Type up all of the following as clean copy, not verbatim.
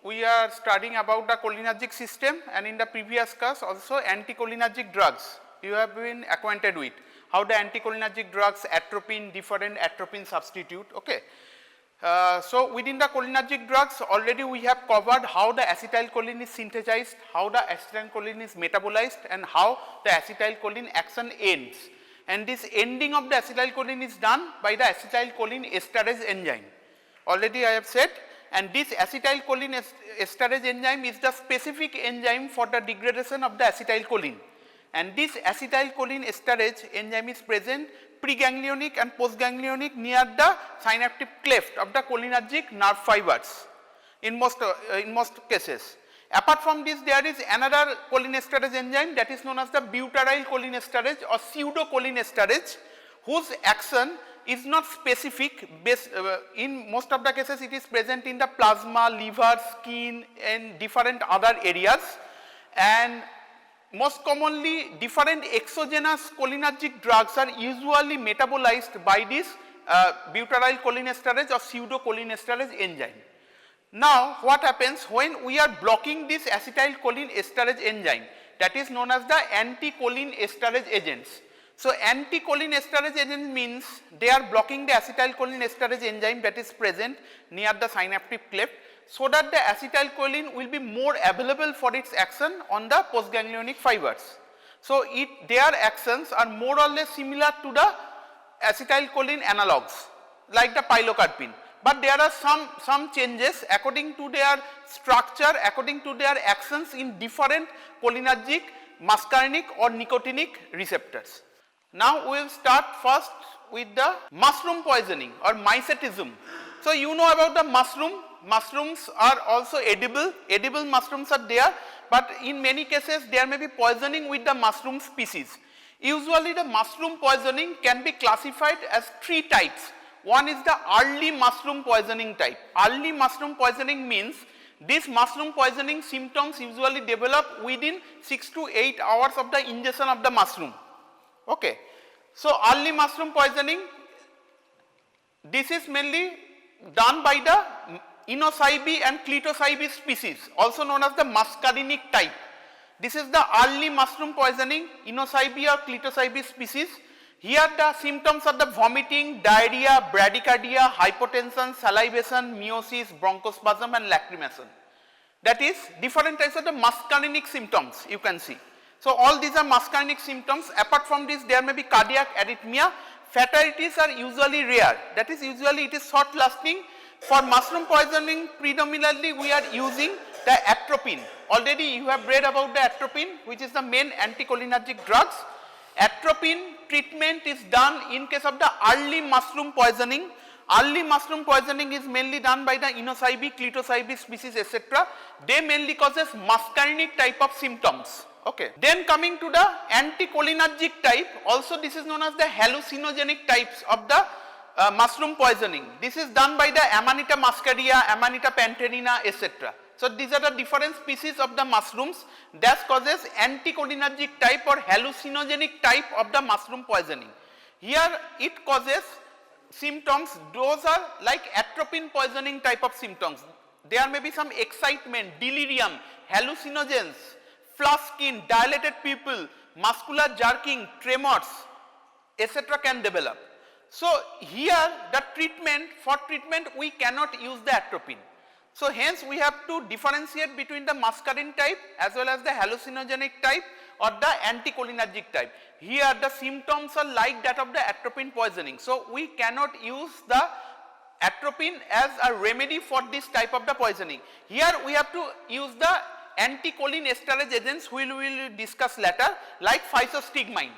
we are studying about the cholinergic system, and in the previous class also anticholinergic drugs you have been acquainted with, how the anticholinergic drugs atropine, different atropine substitute. Okay. So within the cholinergic drugs already we have covered how the acetylcholine is synthesized, how the acetylcholine is metabolized, and how the acetylcholine action ends. And this ending of the acetylcholine is done by the acetylcholinesterase enzyme. Already I have said, and this acetylcholinesterase enzyme is the specific enzyme for the degradation of the acetylcholine. And this acetylcholinesterase enzyme is present preganglionic and postganglionic near the synaptic cleft of the cholinergic nerve fibers in most cases. Apart from this, there is another cholinesterase enzyme that is known as the butyryl cholinesterase or pseudocholinesterase, whose action is not specific. In most of the cases it is present in the plasma, liver, skin and different other areas, and most commonly different exogenous cholinergic drugs are usually metabolized by this butyryl cholinesterase or pseudocholinesterase enzyme. Now what happens when we are blocking this acetylcholinesterase enzyme, that is known as the anticholinesterase agents. So anticholinesterase agents means they are blocking the acetylcholinesterase enzyme that is present near the synaptic cleft, so that the acetylcholine will be more available for its action on the postganglionic fibers. So their actions are more or less similar to the acetylcholine analogues like the pilocarpine, but there are some changes according to their structure, according to their actions in different cholinergic, muscarinic or nicotinic receptors. Now we will start first with the mushroom poisoning or mycetism. So you know about the mushroom. Mushrooms are also edible mushrooms are there, but in many cases there may be poisoning with the mushroom species. Usually the mushroom poisoning can be classified as three types. One is the early mushroom poisoning type. Early mushroom poisoning means this mushroom poisoning symptoms usually develop within 6 to 8 hours of the ingestion of the mushroom. Okay. So early mushroom poisoning, this is mainly done by the Inocybe and Clitocybe species, also known as the Muscarinic type. This is the early mushroom poisoning, Inocybe or Clitocybe species. Here the symptoms are the vomiting, diarrhea, bradycardia, hypotension, salivation, meiosis, bronchospasm and lacrimation. That is different types of the muscarinic symptoms you can see. So all these are muscarinic symptoms. Apart from this, there may be cardiac arrhythmia. Fatalities are usually rare, that is usually it is short lasting. For mushroom poisoning predominantly we are using the atropine. Already you have read about the atropine, which is the main anticholinergic drugs. Atropine treatment is done in case of the early mushroom poisoning. Early mushroom poisoning is mainly done by the Inocybe, Clitocybe species etc. They mainly causes muscarinic type of symptoms. Okay. Then coming to the anticholinergic type, also this is known as the hallucinogenic types of the mushroom poisoning. This is done by the Amanita muscaria, Amanita pantherina etc. So these are the different species of the mushrooms that causes anticholinergic type or hallucinogenic type of the mushroom poisoning. Here it causes symptoms, those are like atropine poisoning type of symptoms. There may be some excitement, delirium, hallucinogens, flushed skin, dilated pupil, muscular jerking, tremors etc. can develop. So here the for treatment we cannot use the atropine. So hence we have to differentiate between the muscarine type as well as the hallucinogenic type or the anticholinergic type. Here the symptoms are like that of the atropine poisoning. So we cannot use the atropine as a remedy for this type of the poisoning. Here we have to use the anticholinesterase agents we will discuss later, like physostigmine.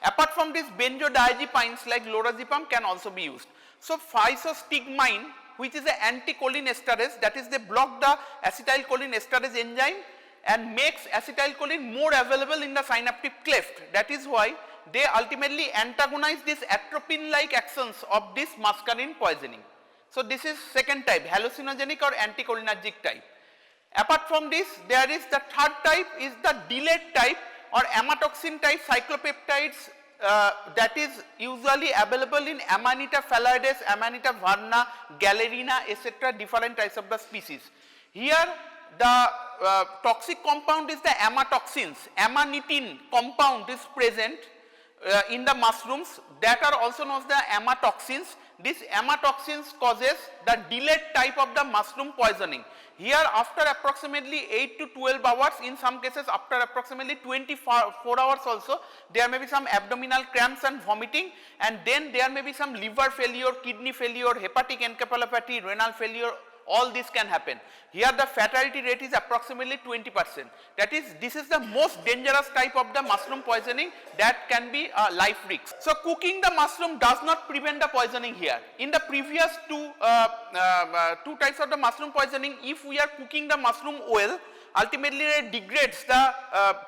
Apart from this, benzodiazepines like lorazepam can also be used. So physostigmine, which is an anticholinesterase, that is they block the acetylcholinesterase enzyme and makes acetylcholine more available in the synaptic cleft. That is why they ultimately antagonize this atropine like actions of this muscarine poisoning. So this is second type, hallucinogenic or anticholinergic type. Apart from this, there is the third type is the delayed type or amatoxin type cyclopeptides that is usually available in Amanita phalloides, Amanita verna, Galerina etc. different types of the species. Here the toxic compound is the amatoxins. Amanitin compound is present in the mushrooms that are also known as the amatoxins. This amatoxins causes the delayed type of the mushroom poisoning. Here after approximately 8 to 12 hours, in some cases after approximately 24 hours also, there may be some abdominal cramps and vomiting, and then there may be some liver failure, kidney failure, hepatic encephalopathy, renal failure. All this can happen. Here the fatality rate is approximately 20%. That is, this is the most dangerous type of the mushroom poisoning that can be a life risk. So cooking the mushroom does not prevent the poisoning here. In the previous two types of the mushroom poisoning, if we are cooking the mushroom well, ultimately it degrades the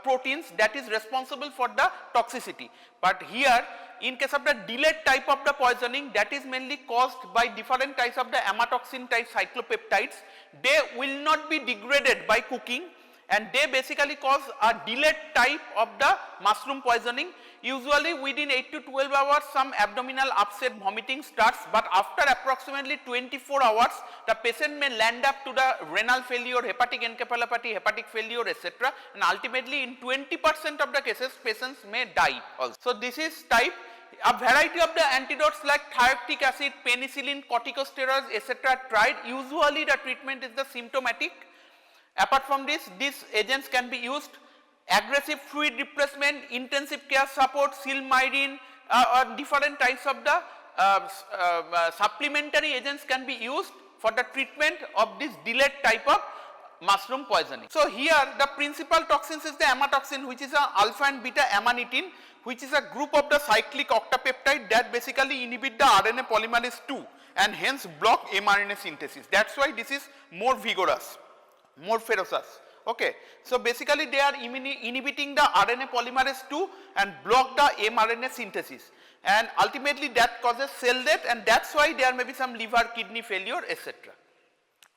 proteins that is responsible for the toxicity. But here, in case of the delayed type of the poisoning, that is mainly caused by different types of the amatoxin type cyclopeptides, they will not be degraded by cooking, and they basically cause a delayed type of the mushroom poisoning. Usually within 8 to 12 hours some abdominal upset, vomiting starts, but after approximately 24 hours the patient may land up to the renal failure, hepatic encephalopathy, hepatic failure, etc., and ultimately in 20% of the cases patients may die also. So this is type. A variety of the antidotes like thiactic acid, penicillin, corticosteroids, etc. tried. Usually the treatment is the symptomatic. Apart from this, these agents can be used. Aggressive fluid replacement, intensive care support, silmyrene, or different types of the supplementary agents can be used for the treatment of this delayed type of mushroom poisoning. So here the principal toxins is the amatoxin, which is a alpha and beta amanitin, which is a group of the cyclic octapeptide that basically inhibit the RNA polymerase II and hence block mRNA synthesis. That's why this is more vigorous, more ferocious. Okay. So basically they are inhibiting the RNA polymerase II and block the mRNA synthesis, and ultimately that causes cell death, and that's why there may be some liver, kidney failure, etc.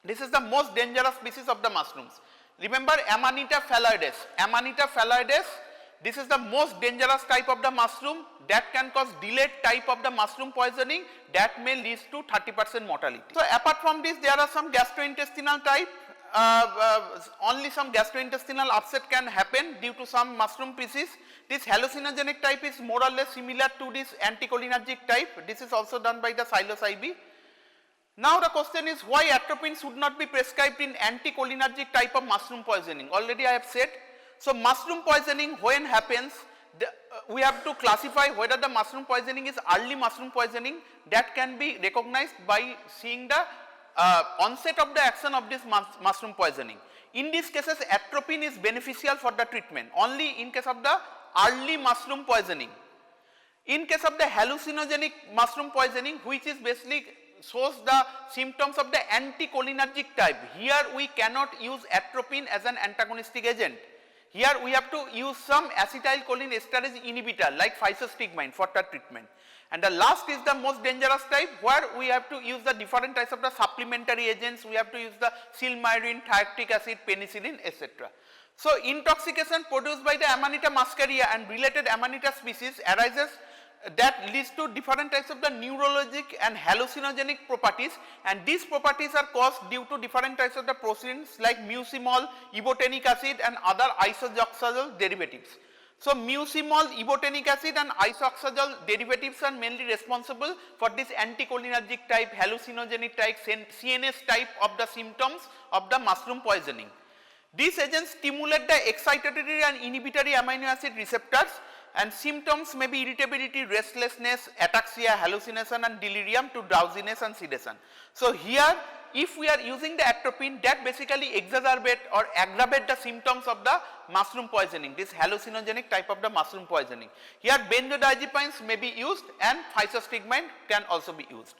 This is the most dangerous species of the mushrooms. Remember Amanita phalloides. Amanita phalloides, this is the most dangerous type of the mushroom that can cause delayed type of the mushroom poisoning that may lead to 30% mortality. So apart from this, there are some gastrointestinal type. Only some gastrointestinal upset can happen due to some mushroom species. This hallucinogenic type is more or less similar to this anticholinergic type. This is also done by the psilocybe. Now the question is, why atropine should not be prescribed in anticholinergic type of mushroom poisoning? Already I have said. So mushroom poisoning when happens, we have to classify whether the mushroom poisoning is early mushroom poisoning. That can be recognized by seeing the onset of the action of this mushroom poisoning. In these cases atropine is beneficial for the treatment only in case of the early mushroom poisoning. In case of the hallucinogenic mushroom poisoning, which is basically shows the symptoms of the anticholinergic type, here we cannot use atropine as an antagonistic agent. Here we have to use some acetylcholinesterase inhibitor like physostigmine for the treatment. And the last is the most dangerous type, where we have to use the different types of the supplementary agents. We have to use the silmyrene, thiactic acid, penicillin, etc. So intoxication produced by the Amanita muscaria and related Amanita species arises that leads to different types of the neurologic and hallucinogenic properties, and these properties are caused due to different types of the proteins like mucimol, ibotenic acid and other isoxazole derivatives. So mucimol, ibotenic acid and isoxazole derivatives are mainly responsible for this anticholinergic type, hallucinogenic type, CNS type of the symptoms of the mushroom poisoning. These agents stimulate the excitatory and inhibitory amino acid receptors, and symptoms may be irritability, restlessness, ataxia, hallucination and delirium to drowsiness and sedation. So here if we are using the atropine, that basically exacerbate or aggravate the symptoms of the mushroom poisoning, this hallucinogenic type of the mushroom poisoning. Here benzodiazepines may be used and physostigmine can also be used.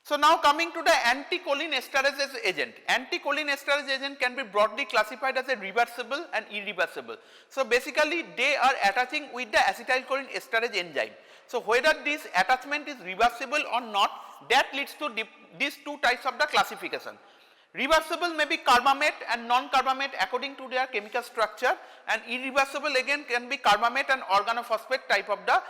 So now coming to the anticholinesterase agent. Anticholinesterase agent can be broadly classified as a reversible and irreversible. So basically they are attaching with the acetylcholinesterase enzyme. So whether this attachment is reversible or not, that leads to these two types of the classification. Reversible may be carbamate and non-carbamate according to their chemical structure, and irreversible again can be carbamate and organophosphate type of the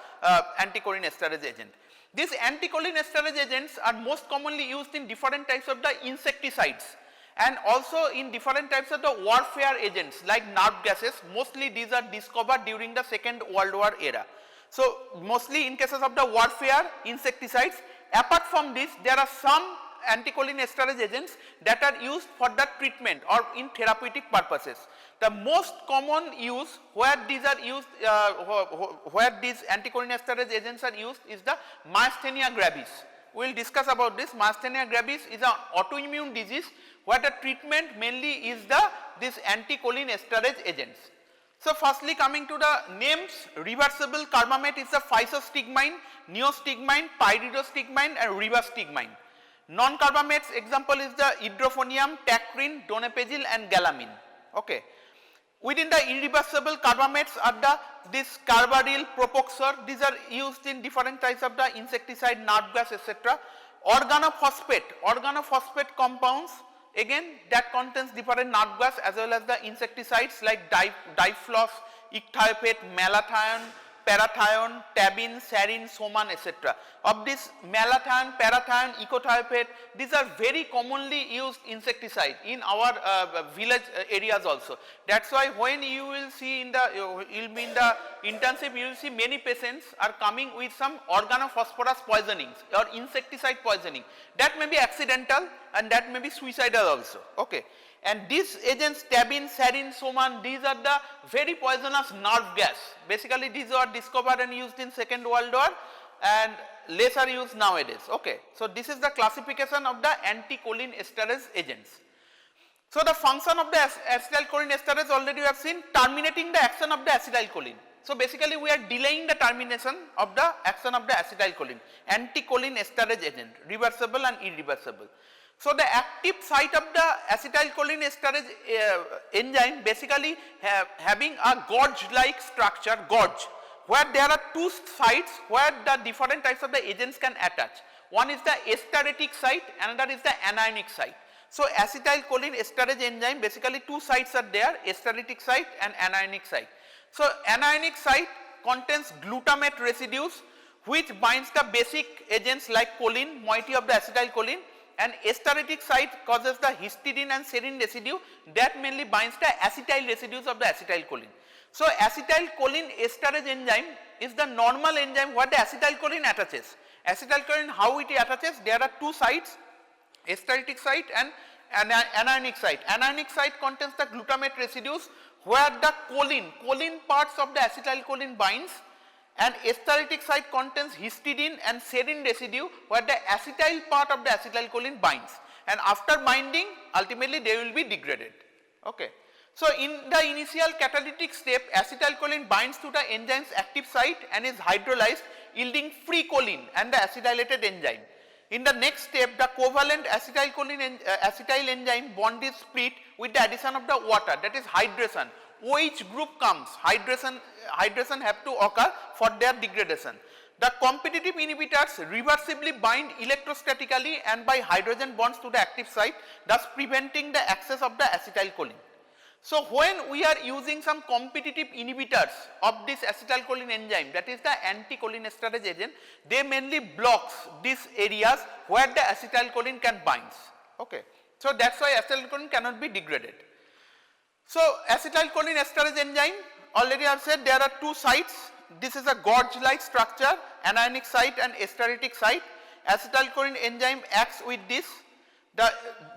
anticholinesterase agent. These anticholinesterase agents are most commonly used in different types of the insecticides, and also in different types of the warfare agents like nerve gases. Mostly these are discovered during the Second World War era. So, mostly in cases of the warfare insecticides. Apart from this, there are some anticholinesterase agents that are used for the treatment or in therapeutic purposes. The most common use where these are used, where these anticholinesterase agents are used is the Myasthenia gravis. We will discuss about this. Myasthenia gravis is an autoimmune disease where the treatment mainly is this anticholinesterase agents. So, firstly coming to the names, reversible carbamate is the physostigmine, neostigmine, pyridostigmine and reversistigmine. Non-carbamates example is the hydrophonium, tacrin, donepezil and galamine. Okay. Within the irreversible carbamates are this carbaryl, propoxur. These are used in different types of the insecticide, nerve gas, etc. Organophosphate compounds, again that contains different nerve gas as well as the insecticides like difloss, ichthyopate, malathion, parathion, tabin, sarin, soman, etc. Of this malathion, parathion, ecothiopate, these are very commonly used insecticide in our village areas also. That is why when you will see in the, you will be in the internship, you will see many patients are coming with some organophosphorus poisonings or insecticide poisoning. That may be accidental and that may be suicidal also. Okay. And these agents, tabin, sarin, soman, these are the very poisonous nerve gas. Basically these are discovered and used in Second World War and lesser used nowadays. Okay. So, this is the classification of the anticholinesterase agents. So, the function of the acetylcholinesterase already we have seen, terminating the action of the acetylcholine. So, basically we are delaying the termination of the action of the acetylcholine, anticholinesterase agent, reversible and irreversible. So, the active site of the acetylcholinesterase enzyme basically having a gorge like structure, gorge, where there are two sites where the different types of the agents can attach. One is the esteratic site, another is the anionic site. So, acetylcholinesterase enzyme basically two sites are there, esteratic site and anionic site. So, anionic site contains glutamate residues which binds the basic agents like choline, moiety of the acetylcholine, and esteratic site causes the histidine and serine residue that mainly binds the acetyl residues of the acetylcholine. So, acetylcholinesterase enzyme is the normal enzyme where the acetylcholine attaches. Acetylcholine, how it attaches? There are two sites, esteratic site and anionic site. Anionic site contains the glutamate residues where the choline parts of the acetylcholine binds, and esteratic site contains histidine and serine residue where the acetyl part of the acetylcholine binds, and after binding ultimately they will be degraded. Okay. So, in the initial catalytic step, acetylcholine binds to the enzyme's active site and is hydrolyzed, yielding free choline and the acetylated enzyme. In the next step, the covalent acetyl enzyme bond is split with the addition of the water, that is hydration. OH group comes, hydration have to occur for their degradation. The competitive inhibitors reversibly bind electrostatically and by hydrogen bonds to the active site, thus preventing the access of the acetylcholine. So, when we are using some competitive inhibitors of this acetylcholine enzyme, that is the anticholinesterase agent, they mainly blocks these areas where the acetylcholine can binds. Okay. So, that is why acetylcholine cannot be degraded. So, acetylcholinesterase enzyme, already I have said there are two sites. This is a gorge like structure, anionic site and esteratic site. Acetylcholine enzyme acts with this.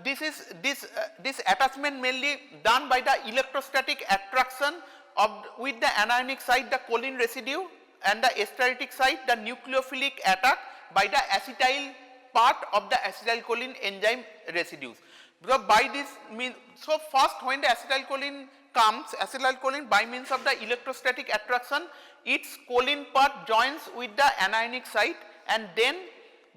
This attachment mainly done by the electrostatic attraction of with the anionic site the choline residue, and the esteratic site the nucleophilic attack by the acetyl part of the acetylcholine enzyme residues. So, by this means, so first when the acetylcholine comes, acetylcholine by means of the electrostatic attraction, its choline part joins with the anionic site, and then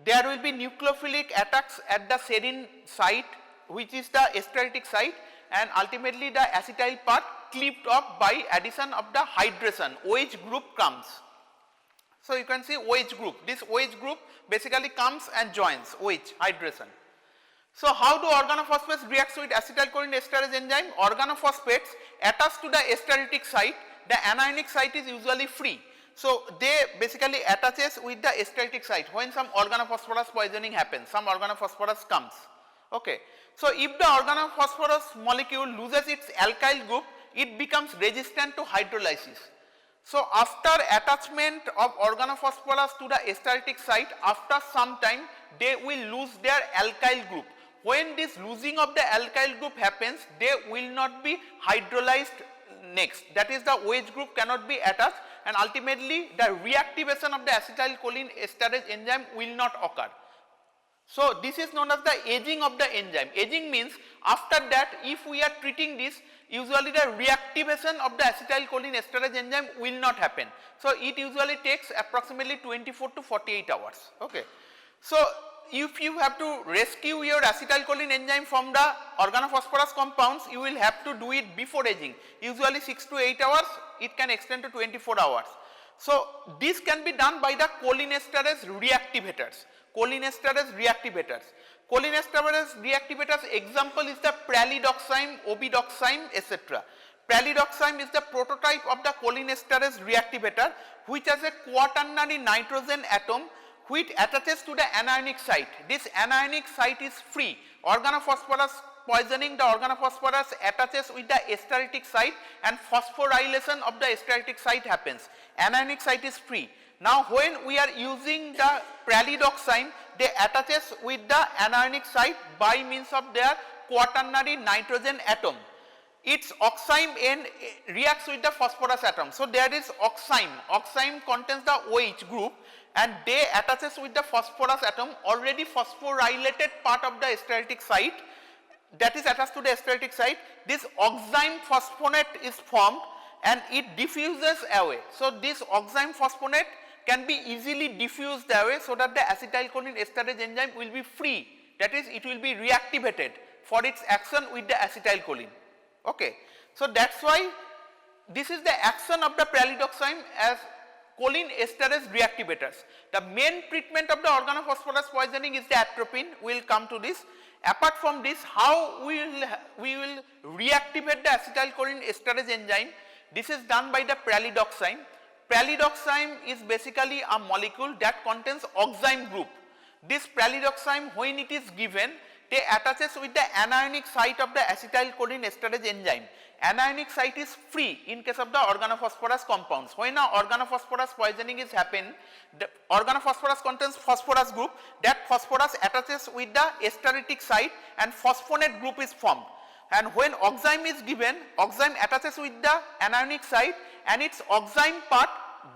there will be nucleophilic attacks at the serine site, which is the esteratic site, and ultimately the acetyl part clipped off by addition of the hydration, OH group comes. So, you can see OH group, this OH group basically comes and joins OH hydration. So, how do organophosphates react with acetylcholinesterase enzyme? Organophosphates attach to the esteratic site, the anionic site is usually free. So, they basically attaches with the esteratic site when some organophosphorus poisoning happens, some organophosphorus comes. Okay. So if the organophosphorus molecule loses its alkyl group, it becomes resistant to hydrolysis. So after attachment of organophosphorus to the esteratic site, after some time they will lose their alkyl group. When this losing of the alkyl group happens, they will not be hydrolyzed next, that is the OH group cannot be attached, and ultimately the reactivation of the acetylcholinesterase enzyme will not occur. So this is known as the aging of the enzyme. Aging means after that if we are treating this, usually the reactivation of the acetylcholinesterase enzyme will not happen. So it usually takes approximately 24 to 48 hours. Okay. So if you have to rescue your acetylcholine enzyme from the organophosphorus compounds, you will have to do it before aging. Usually 6 to 8 hours, it can extend to 24 hours. So this can be done by the cholinesterase reactivators. Cholinesterase reactivators. Cholinesterase reactivators example is the pralidoxime, obidoxime, etc. Pralidoxime is the prototype of the cholinesterase reactivator which has a quaternary nitrogen atom which attaches to the anionic site. This anionic site is free. Organophosphorus poisoning, the organophosphorus attaches with the esteratic site and phosphorylation of the esteratic site happens. Anionic site is free. Now when we are using the pralidoxime, they attaches with the anionic site by means of their quaternary nitrogen atom. Its oxime end reacts with the phosphorus atom. So there is oxime. Oxime contains the OH group and they attaches with the phosphorus atom, already phosphorylated part of the esteratic site that is attached to the esteratic site. This oxime phosphonate is formed and it diffuses away. So this oxime phosphonate can be easily diffused away so that the acetylcholinesterase enzyme will be free, that is it will be reactivated for its action with the acetylcholine. Okay. So that is why this is the action of the pralidoxime as cholinesterase reactivators. The main treatment of the organophosphorus poisoning is the atropine, we will come to this. Apart from this, how we will reactivate the acetylcholinesterase enzyme, this is done by the pralidoxime. Pralidoxime is basically a molecule that contains oxime group. This pralidoxime, when it is given, they attaches with the anionic site of the acetylcholinesterase enzyme. Anionic site is free in case of the organophosphorus compounds. When a organophosphorus poisoning is happen, the organophosphorus contains phosphorus group, that phosphorus attaches with the esteratic site and phosphonate group is formed. And when oxime is given, oxime attaches with the anionic site and its oxime part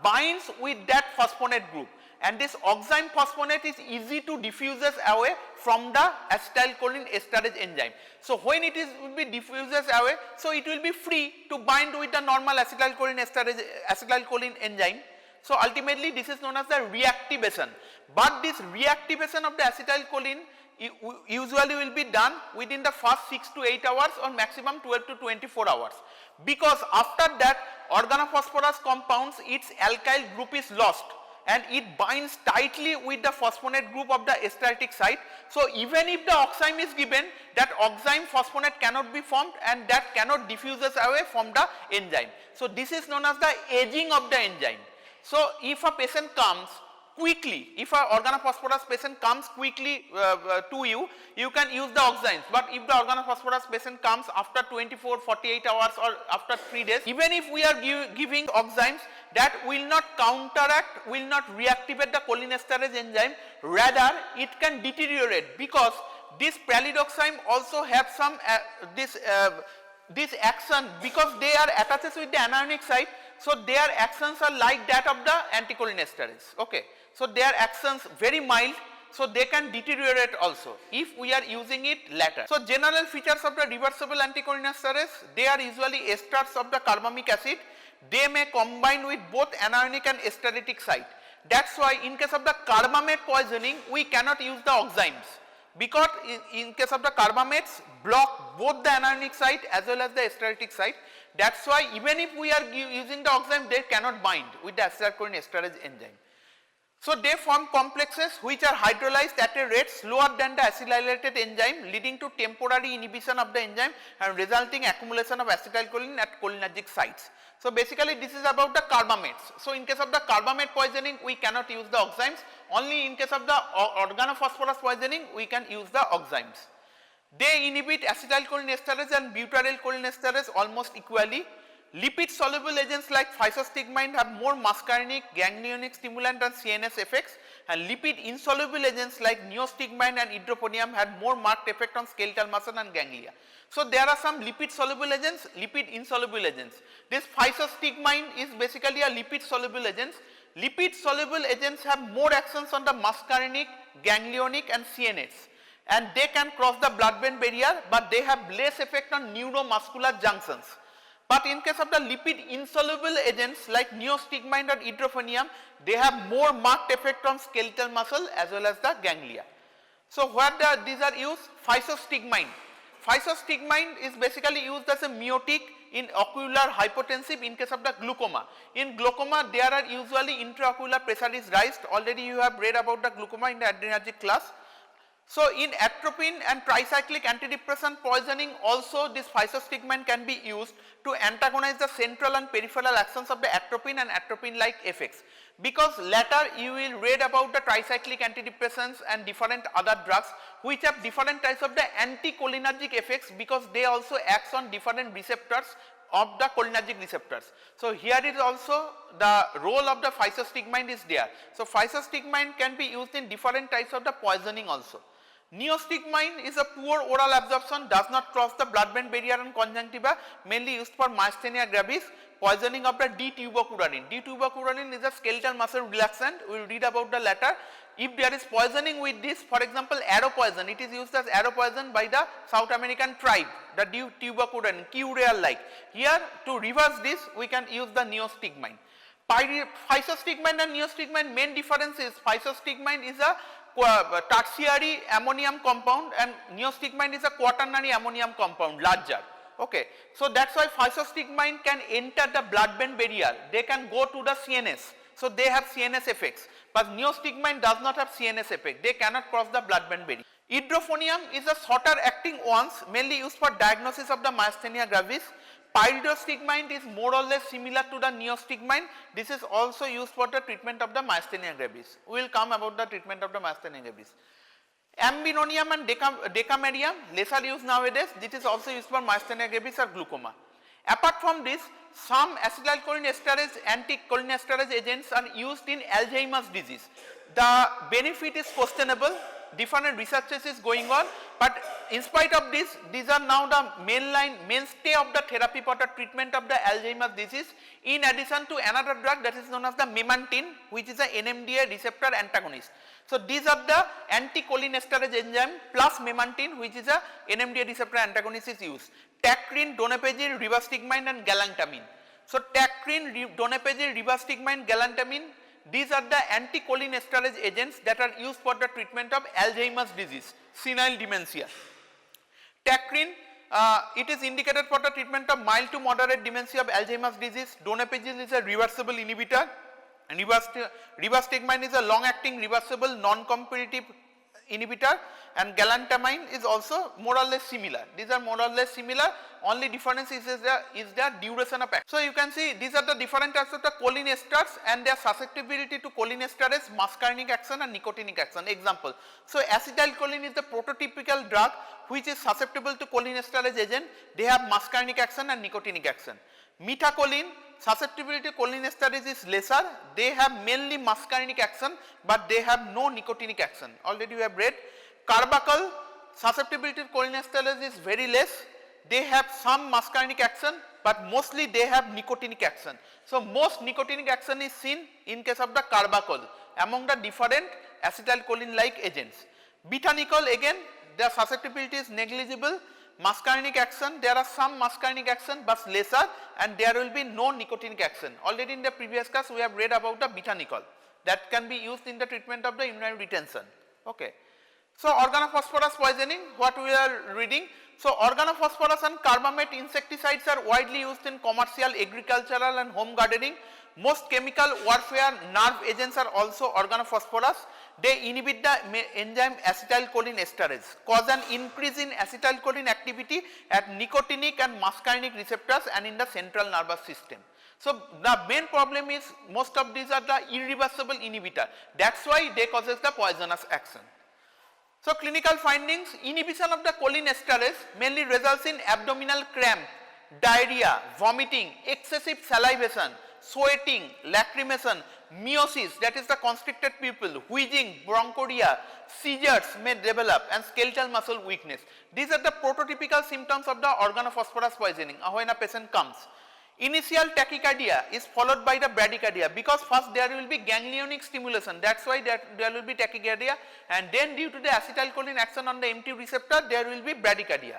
binds with that phosphonate group. And this oxime phosphonate is easy to diffuses away from the acetylcholinesterase enzyme. So when it will be diffuses away, so it will be free to bind with the normal acetylcholine enzyme. So ultimately this is known as the reactivation. But this reactivation of the acetylcholine usually will be done within the first 6 to 8 hours or maximum 12 to 24 hours. Because after that organophosphorus compounds, its alkyl group is lost and it binds tightly with the phosphonate group of the esteratic site. So even if the oxime is given, that oxime phosphonate cannot be formed and that cannot diffuses away from the enzyme. So this is known as the aging of the enzyme. So if a patient comes quickly, if a organophosphorus patient comes quickly to you, you can use the oximes. But if the organophosphorus patient comes after 24, 48 hours or after 3 days, even if we are giving oximes, that will not counteract, will not reactivate the cholinesterase enzyme, rather it can deteriorate, because this pralidoxime also have some this action, because they are attached with the anionic site, so their actions are like that of the anticholinesterase. Okay. So their actions very mild, so they can deteriorate also if we are using it later. So general features of the reversible anticholinesterase, they are usually esters of the carbamic acid. They may combine with both anionic and esteratic site. That's why in case of the carbamate poisoning, we cannot use the oximes, because in case of the carbamates block both the anionic site as well as the esteratic site. That's why even if we are using the oxime, they cannot bind with the acetylcholinesterase enzyme. So they form complexes which are hydrolyzed at a rate slower than the acylated enzyme, leading to temporary inhibition of the enzyme and resulting accumulation of acetylcholine at cholinergic sites. So basically this is about the carbamates. So in case of the carbamate poisoning, we cannot use the oximes. Only in case of the organophosphorus poisoning, we can use the oximes. They inhibit acetylcholinesterase and butyrylcholinesterase almost equally. Lipid soluble agents like physostigmine have more muscarinic, ganglionic stimulant and CNS effects, and lipid insoluble agents like neostigmine and idroponium had more marked effect on skeletal muscle and ganglia. So there are some lipid soluble agents, lipid insoluble agents. This physostigmine is basically a lipid soluble agent. Lipid soluble agents have more actions on the muscarinic, ganglionic and CNS, and they can cross the blood-brain barrier, but they have less effect on neuromuscular junctions. But in case of the lipid insoluble agents like neostigmine or idroponium, they have more marked effect on skeletal muscle as well as the ganglia. So where these are used? Physostigmine. Physostigmine is basically used as a miotic in ocular hypotensive in case of the glaucoma. In glaucoma, there are usually intraocular pressure is raised. Already you have read about the glaucoma in the adrenergic class. So in atropine and tricyclic antidepressant poisoning also this physostigmine can be used to antagonize the central and peripheral actions of the atropine and atropine-like effects. Because later you will read about the tricyclic antidepressants and different other drugs which have different types of the anticholinergic effects, because they also act on different receptors of the cholinergic receptors. So here is also the role of the physostigmine is there. So physostigmine can be used in different types of the poisoning also. Neostigmine is a poor oral absorption, does not cross the blood-brain barrier and conjunctiva, mainly used for myasthenia gravis, poisoning of the D-tubocurarine. D-tubocurarine is a skeletal muscle relaxant, we will read about the latter. If there is poisoning with this, for example arrow poison, it is used as arrow poison by the South American tribe, the D-tubocurarine, Q-real like. Here to reverse this we can use the neostigmine. Physostigmine and neostigmine main difference is physostigmine is a tertiary ammonium compound and neostigmine is a quaternary ammonium compound, larger. Okay. So that's why physostigmine can enter the blood-brain barrier, they can go to the CNS. So they have CNS effects, but neostigmine does not have CNS effect, they cannot cross the blood-brain barrier. Idroponium is a shorter acting ones, mainly used for diagnosis of the myasthenia gravis. Pyridostigmine is more or less similar to the neostigmine. This is also used for the treatment of the myasthenia gravis. We will come about the treatment of the myasthenia gravis. Ambinonium and decamerium, lesser used nowadays. This is also used for myasthenia gravis or glaucoma. Apart from this, some acetylcholinesterase, anticholinesterase agents are used in Alzheimer's disease. The benefit is questionable. Different researches is going on, but in spite of this, these are now the mainstay of the therapy for the treatment of the Alzheimer's disease, in addition to another drug that is known as the memantine, which is a NMDA receptor antagonist. So these are the anticholinesterase enzyme plus memantine, which is a NMDA receptor antagonist is used. Tacrin, donepezil, rivastigmine and galantamine. So tacrin, donepezil, rivastigmine, galantamine, these are the anticholinesterase agents that are used for the treatment of Alzheimer's disease, senile dementia. Tacrin, it is indicated for the treatment of mild to moderate dementia of Alzheimer's disease. Donepezil is a reversible inhibitor, and rivastigmine is a long-acting reversible non-competitive inhibitor, and galantamine is also more or less similar. These are more or less similar, only difference is the duration of action. So you can see these are the different types of the cholinesters and their susceptibility to cholinesterase, muscarinic action and nicotinic action. Example, so acetylcholine is the prototypical drug which is susceptible to cholinesterase agent. They have muscarinic action and nicotinic action. Methacholine, susceptibility to cholinesterase is lesser, they have mainly muscarinic action but they have no nicotinic action, already you have read. Carbachol, susceptibility to cholinesterase is very less, they have some muscarinic action but mostly they have nicotinic action. So most nicotinic action is seen in case of the carbachol among the different acetylcholine like agents. Beta-nicol again, their susceptibility is negligible. Muscarinic action, there are some muscarinic action but lesser, and there will be no nicotinic action. Already in the previous class we have read about the beta-nicol that can be used in the treatment of the urinary retention. Okay. So organophosphorus poisoning, what we are reading. So organophosphorus and carbamate insecticides are widely used in commercial, agricultural and home gardening. Most chemical warfare nerve agents are also organophosphorus. They inhibit the enzyme acetylcholinesterase, cause an increase in acetylcholine activity at nicotinic and muscarinic receptors and in the central nervous system. So the main problem is most of these are the irreversible inhibitor. That's why they causes the poisonous action. So clinical findings, inhibition of the cholinesterase mainly results in abdominal cramp, diarrhea, vomiting, excessive salivation, sweating, lacrimation, meiosis, that is the constricted pupil, wheezing, bronchoria, seizures may develop, and skeletal muscle weakness. These are the prototypical symptoms of the organophosphorus poisoning when a patient comes. Initial tachycardia is followed by the bradycardia, because first there will be ganglionic stimulation, that is why there will be tachycardia, and then due to the acetylcholine action on the M2 receptor there will be bradycardia.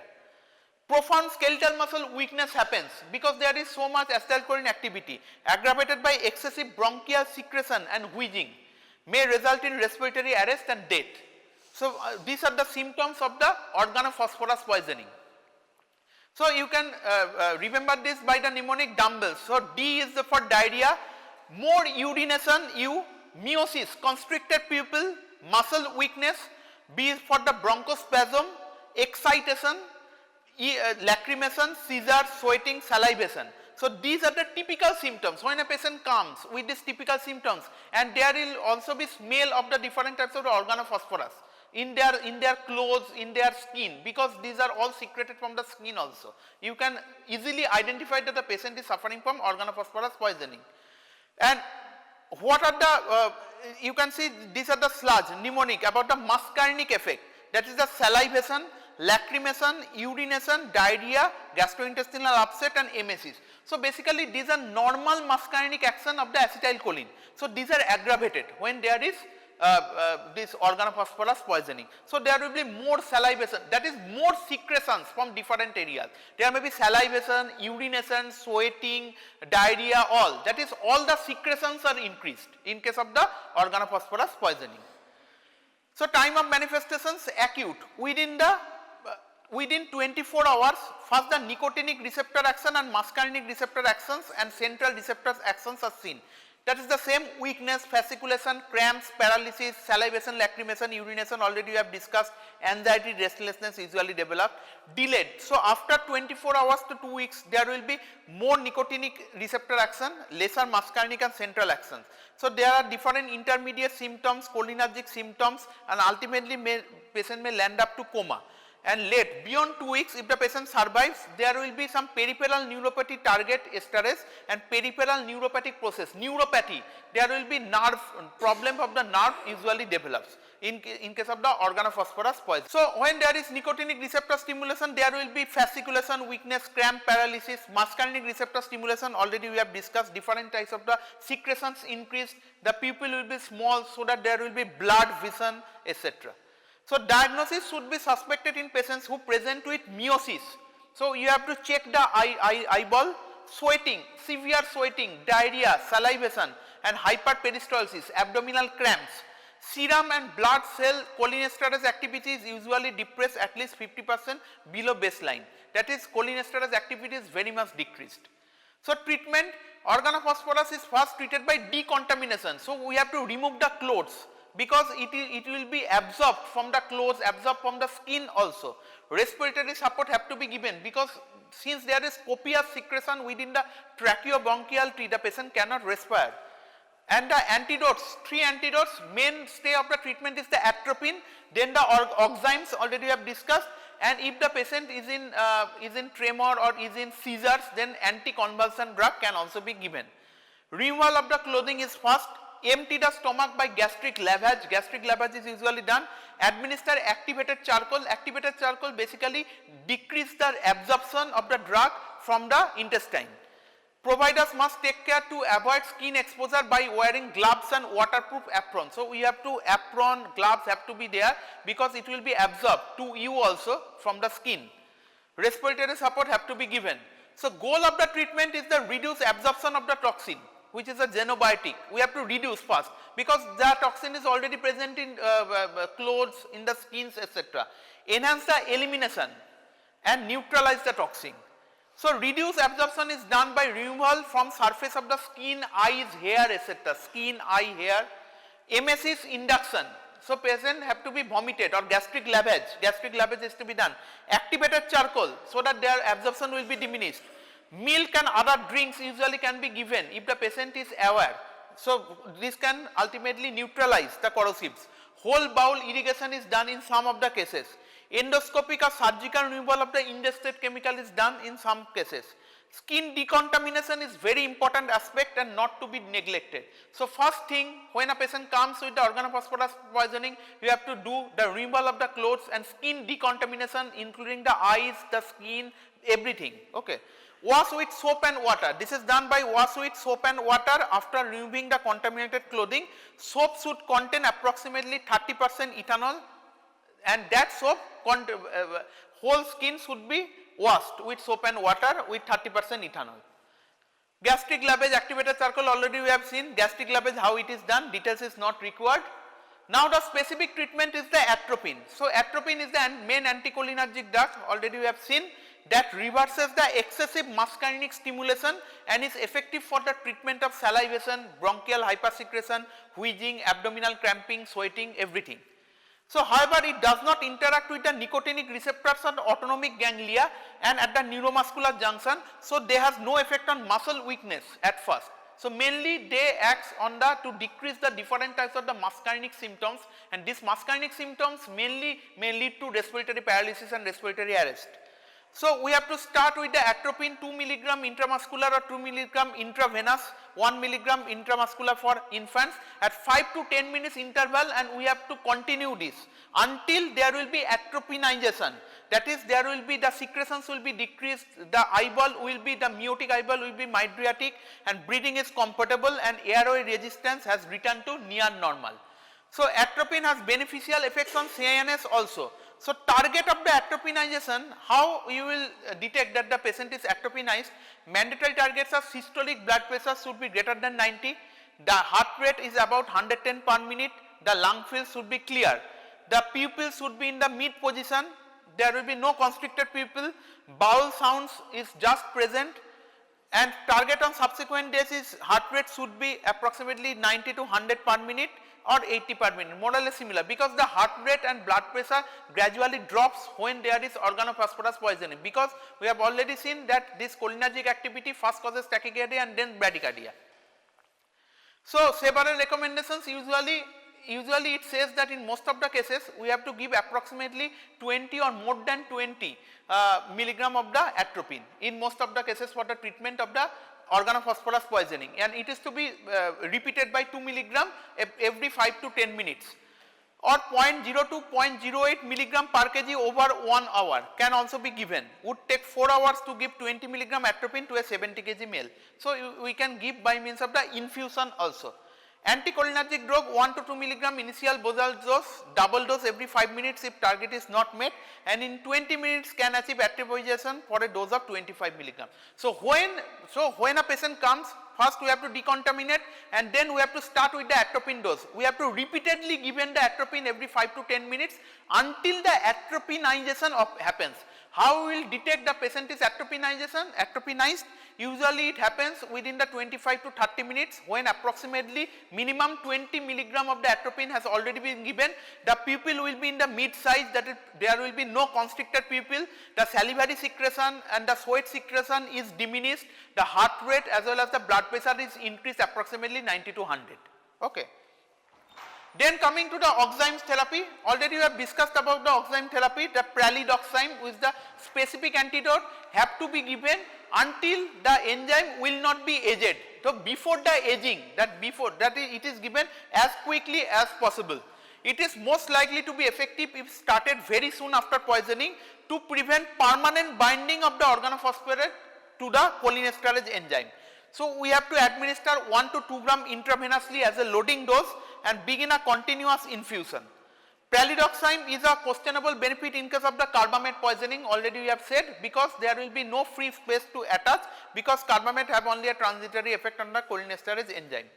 Profound skeletal muscle weakness happens because there is so much acetylcholine activity, aggravated by excessive bronchial secretion and wheezing, may result in respiratory arrest and death. So these are the symptoms of the organophosphorus poisoning. So you can remember this by the mnemonic dumbbells. So D is for diarrhea, more urination, U, meiosis, constricted pupil, muscle weakness, B is for the bronchospasm, excitation, lacrimation, seizure, sweating, salivation. So these are the typical symptoms when a patient comes with these typical symptoms, and there will also be smell of the different types of the organophosphorus in their clothes, in their skin, because these are all secreted from the skin also. You can easily identify that the patient is suffering from organophosphorus poisoning. And what are the, you can see these are the sludge mnemonic about the muscarinic effect, that is the salivation, lacrimation, urination, diarrhea, gastrointestinal upset and emesis. So basically these are normal muscarinic action of the acetylcholine. So these are aggravated when there is this organophosphorus poisoning. So there will be more salivation, that is more secretions from different areas. There may be salivation, urination, sweating, diarrhea, all. That is all the secretions are increased in case of the organophosphorus poisoning. So time of manifestations acute within 24 hours, first the nicotinic receptor action and muscarinic receptor actions and central receptor actions are seen. That is the same weakness, fasciculation, cramps, paralysis, salivation, lacrimation, urination, already we have discussed, anxiety, restlessness usually develop. Delayed. So after 24 hours to 2 weeks, there will be more nicotinic receptor action, lesser muscarinic and central actions. So there are different intermediate symptoms, cholinergic symptoms, and ultimately patient may land up to coma. And late, beyond 2 weeks, if the patient survives, there will be some peripheral neuropathy target esterase and peripheral neuropathic process. Neuropathy, there will be nerve problem of the nerve usually develops in case of the organophosphorus poison. So when there is nicotinic receptor stimulation, there will be fasciculation, weakness, cramp, paralysis. Muscarinic receptor stimulation, already we have discussed, different types of the secretions increased, the pupil will be small so that there will be blood vision, etc. So diagnosis should be suspected in patients who present with meiosis. So you have to check the eyeball, sweating, severe sweating, diarrhea, salivation and hyperperistalsis, abdominal cramps. Serum and blood cell cholinesterase activity is usually depressed at least 50% below baseline. That is, cholinesterase activity is very much decreased. So treatment, organophosphorus is first treated by decontamination. So we have to remove the clothes, because it will be absorbed from the clothes, absorbed from the skin also. Respiratory support have to be given, because since there is copious secretion within the tracheobronchial tree, the patient cannot respire. And the antidotes, 3 antidotes, mainstay of the treatment is the atropine, then the oximes, already we have discussed, and if the patient is in tremor or is in seizures, then anticonvulsant drug can also be given. Removal of the clothing is first. Empty the stomach by gastric lavage. Gastric lavage is usually done. Administer activated charcoal. Activated charcoal basically decrease the absorption of the drug from the intestine. Providers must take care to avoid skin exposure by wearing gloves and waterproof apron. So we have to apron, gloves have to be there, because it will be absorbed to you also from the skin. Respiratory support have to be given. So goal of the treatment is the reduce absorption of the toxin, which is a xenobiotic. We have to reduce first, because the toxin is already present in clothes, in the skins, etc. Enhance the elimination and neutralize the toxin. So reduce absorption is done by removal from surface of the skin, eyes, hair, etc. Skin, eye, hair. Emesis induction. So patient have to be vomited, or gastric lavage. Gastric lavage is to be done. Activated charcoal, so that their absorption will be diminished. Milk and other drinks usually can be given if the patient is aware. So this can ultimately neutralize the corrosives. Whole bowel irrigation is done in some of the cases. Endoscopic or surgical removal of the ingested chemical is done in some cases. Skin decontamination is very important aspect and not to be neglected. So first thing, when a patient comes with the organophosphorus poisoning, you have to do the removal of the clothes and skin decontamination, including the eyes, the skin, everything. Okay. Wash with soap and water. This is done by wash with soap and water after removing the contaminated clothing. Soap should contain approximately 30% ethanol, and that soap whole skin should be washed with soap and water with 30% ethanol. Gastric lavage, activated charcoal, already we have seen gastric lavage how it is done, details is not required. Now the specific treatment is the atropine. So atropine is the main anticholinergic drug, already we have seen, that reverses the excessive muscarinic stimulation and is effective for the treatment of salivation, bronchial hypersecretion, wheezing, abdominal cramping, sweating, everything. So however, it does not interact with the nicotinic receptors on autonomic ganglia and at the neuromuscular junction, so they has no effect on muscle weakness at first. So mainly they acts on the to decrease the different types of the muscarinic symptoms, and these muscarinic symptoms mainly may lead to respiratory paralysis and respiratory arrest. So we have to start with the atropine 2 mg intramuscular or 2 mg intravenous, 1 mg intramuscular for infants at 5 to 10 minutes interval, and we have to continue this until there will be atropinization. That is, there will be the secretions will be decreased, the eyeball will be, the meiotic eyeball will be mydriatic, and breathing is comfortable and airway resistance has returned to near normal. So atropine has beneficial effects on CNS also. So target of the atropinization, how you will detect that the patient is atropinized? Mandatory targets of systolic blood pressure should be greater than 90, the heart rate is about 110 per minute, the lung field should be clear, the pupil should be in the mid position, there will be no constricted pupil, bowel sounds is just present, and target on subsequent days is heart rate should be approximately 90 to 100 per minute or 80 per minute, more or less similar, because the heart rate and blood pressure gradually drops when there is organophosphorus poisoning, because we have already seen that this cholinergic activity first causes tachycardia and then bradycardia. So several recommendations, usually it says that in most of the cases we have to give approximately 20 or more than 20 milligram of the atropine in most of the cases for the treatment of the organophosphorus poisoning, and it is to be repeated by 2 milligram every 5 to 10 minutes, or 0.0 to 0.08 milligram per kg over 1 hour can also be given. Would take 4 hours to give 20 milligram atropine to a 70 kg male. So we can give by means of the infusion also. Anticholinergic drug 1 to 2 milligram initial basal dose, double dose every 5 minutes if target is not met, and in 20 minutes can achieve atropization for a dose of 25 milligram. So when a patient comes, first we have to decontaminate and then we have to start with the atropine dose. We have to repeatedly given the atropine every 5 to 10 minutes until the atropinization happens. How we will detect the patient is atropinized? Usually it happens within the 25 to 30 minutes when approximately minimum 20 milligram of the atropine has already been given. The pupil will be in the mid size, that is, there will be no constricted pupil, the salivary secretion and the sweat secretion is diminished, the heart rate as well as the blood pressure is increased approximately 90 to 100. Okay. Then coming to the oxime therapy, already we have discussed about the oxime therapy. The pralidoxime with the specific antidote have to be given until the enzyme will not be aged. So before the aging, it is given as quickly as possible. It is most likely to be effective if started very soon after poisoning to prevent permanent binding of the organophosphate to the cholinesterase enzyme. So we have to administer 1 to 2 gram intravenously as a loading dose and begin a continuous infusion. Pralidoxime is a questionable benefit in case of the carbamate poisoning, already we have said, because there will be no free space to attach, because carbamate have only a transitory effect on the cholinesterase enzyme.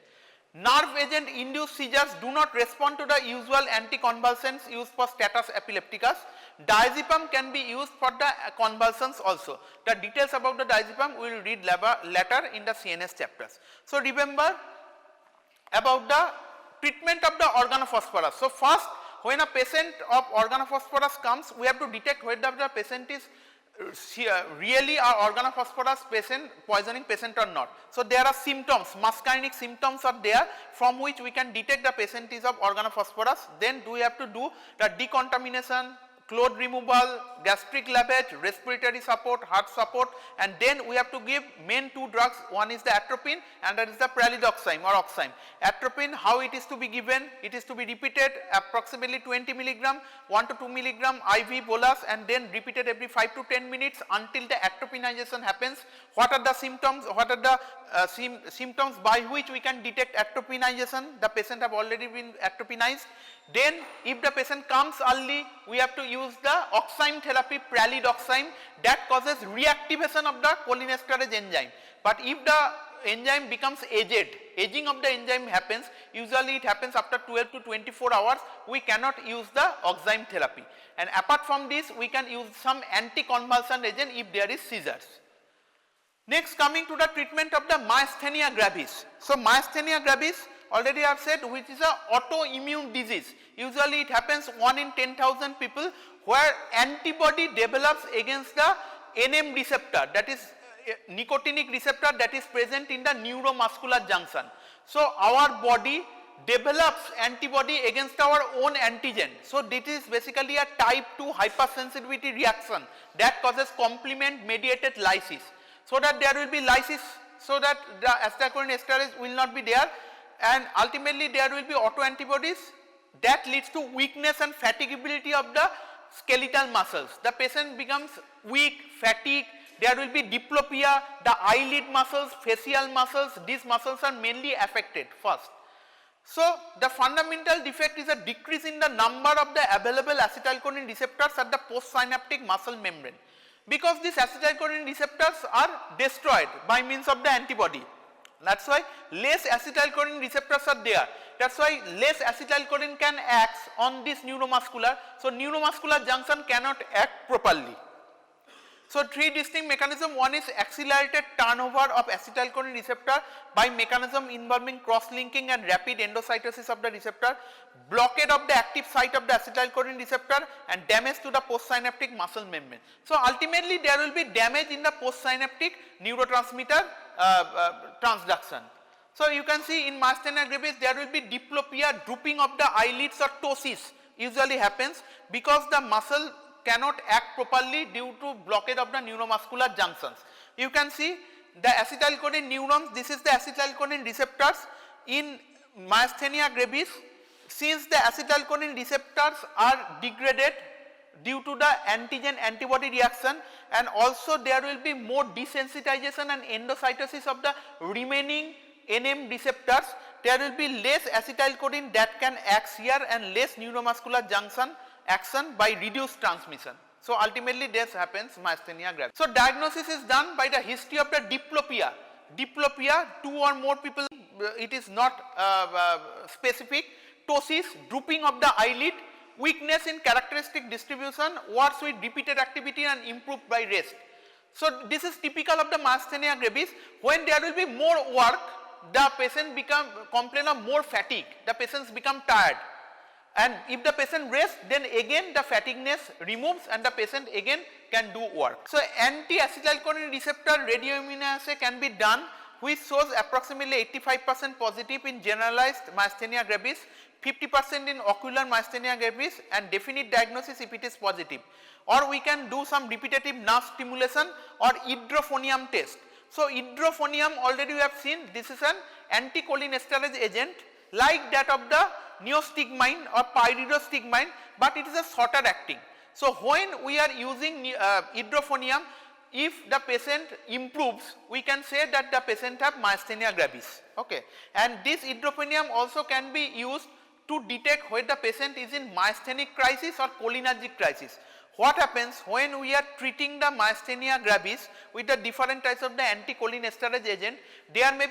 Nerve agent induced seizures do not respond to the usual anticonvulsants used for status epilepticus. Diazepam can be used for the convulsions also. The details about the diazepam we will read later in the CNS chapters. So remember about the treatment of the organophosphorus. So first, when a patient of organophosphorus comes, we have to detect whether the patient is really are organophosphorus patient poisoning patient or not. So there are symptoms, muscarinic symptoms are there from which we can detect the patient is of organophosphorus. Then we have to do the decontamination, clot removal, gastric lavage, respiratory support, heart support, and then we have to give main two drugs. One is the atropine and that is the pralidoxime or oxime. Atropine, how it is to be given? It is to be repeated approximately 20 milligram, 1 to 2 milligram IV bolus, and then repeated every 5 to 10 minutes until the atropinization happens. What are the symptoms? What are the symptoms by which we can detect atropinization? The patient have already been atropinized. Then if the patient comes early, we have to use the oxime therapy, pralidoxime, that causes reactivation of the cholinesterase enzyme. But if the enzyme becomes aged, aging of the enzyme happens, usually it happens after 12 to 24 hours, we cannot use the oxime therapy. And apart from this, we can use some anticonvulsant agent if there is seizures. Next, coming to the treatment of the Myasthenia Gravis. So Myasthenia Gravis, already I have said, which is a autoimmune disease. Usually it happens 1 in 10,000 people where antibody develops against the NM receptor, that is nicotinic receptor that is present in the neuromuscular junction. So our body develops antibody against our own antigen. So this is basically a type 2 hypersensitivity reaction that causes complement mediated lysis. So that there will be lysis, so that the acetylcholinesterase will not be there, and ultimately there will be autoantibodies that leads to weakness and fatigability of the skeletal muscles. The patient becomes weak, fatigued, there will be diplopia, the eyelid muscles, facial muscles, these muscles are mainly affected first. So the fundamental defect is a decrease in the number of the available acetylcholine receptors at the postsynaptic muscle membrane, because these acetylcholine receptors are destroyed by means of the antibody. That is why less acetylcholine receptors are there. That is why less acetylcholine can act on this neuromuscular. So neuromuscular junction cannot act properly. So three distinct mechanisms. One is accelerated turnover of acetylcholine receptor by mechanism involving cross-linking and rapid endocytosis of the receptor, blockade of the active site of the acetylcholine receptor, and damage to the postsynaptic muscle membrane. So ultimately there will be damage in the postsynaptic neurotransmitter transduction. So you can see in Myasthenia Gravis there will be diplopia, drooping of the eyelids or ptosis usually happens because the muscle cannot act properly due to blockade of the neuromuscular junctions. You can see the acetylcholine neurons, this is the acetylcholine receptors in Myasthenia Gravis. Since the acetylcholine receptors are degraded due to the antigen antibody reaction, and also there will be more desensitization and endocytosis of the remaining NM receptors, there will be less acetylcholine that can act here and less neuromuscular junction action by reduced transmission. So ultimately this happens Myasthenia Gravis. So diagnosis is done by the history of the diplopia. Diplopia, 2 or more people, it is not specific. Ptosis, drooping of the eyelid, weakness in characteristic distribution, works with repeated activity and improved by rest. So this is typical of the Myasthenia Gravis. When there will be more work, the patient complain of more fatigue, the patients become tired. And if the patient rests, then again the fatigueness removes and the patient again can do work. So anti-acetylcholine receptor radioimmunoassay can be done, which shows approximately 85% positive in generalized Myasthenia Gravis, 50% in ocular Myasthenia Gravis, and definite diagnosis if it is positive. Or we can do some repetitive nerve stimulation or hydrophonium test. So hydrophonium, already we have seen, this is an anticholinesterase agent like that of the Neostigmine or pyridostigmine, but it is a shorter acting. So when we are using hydrophonium, if the patient improves, we can say that the patient have Myasthenia Gravis. Okay. And this hydrophonium also can be used to detect whether the patient is in myasthenic crisis or cholinergic crisis. What happens when we are treating the Myasthenia Gravis with the different types of the anticholinesterase agent, there may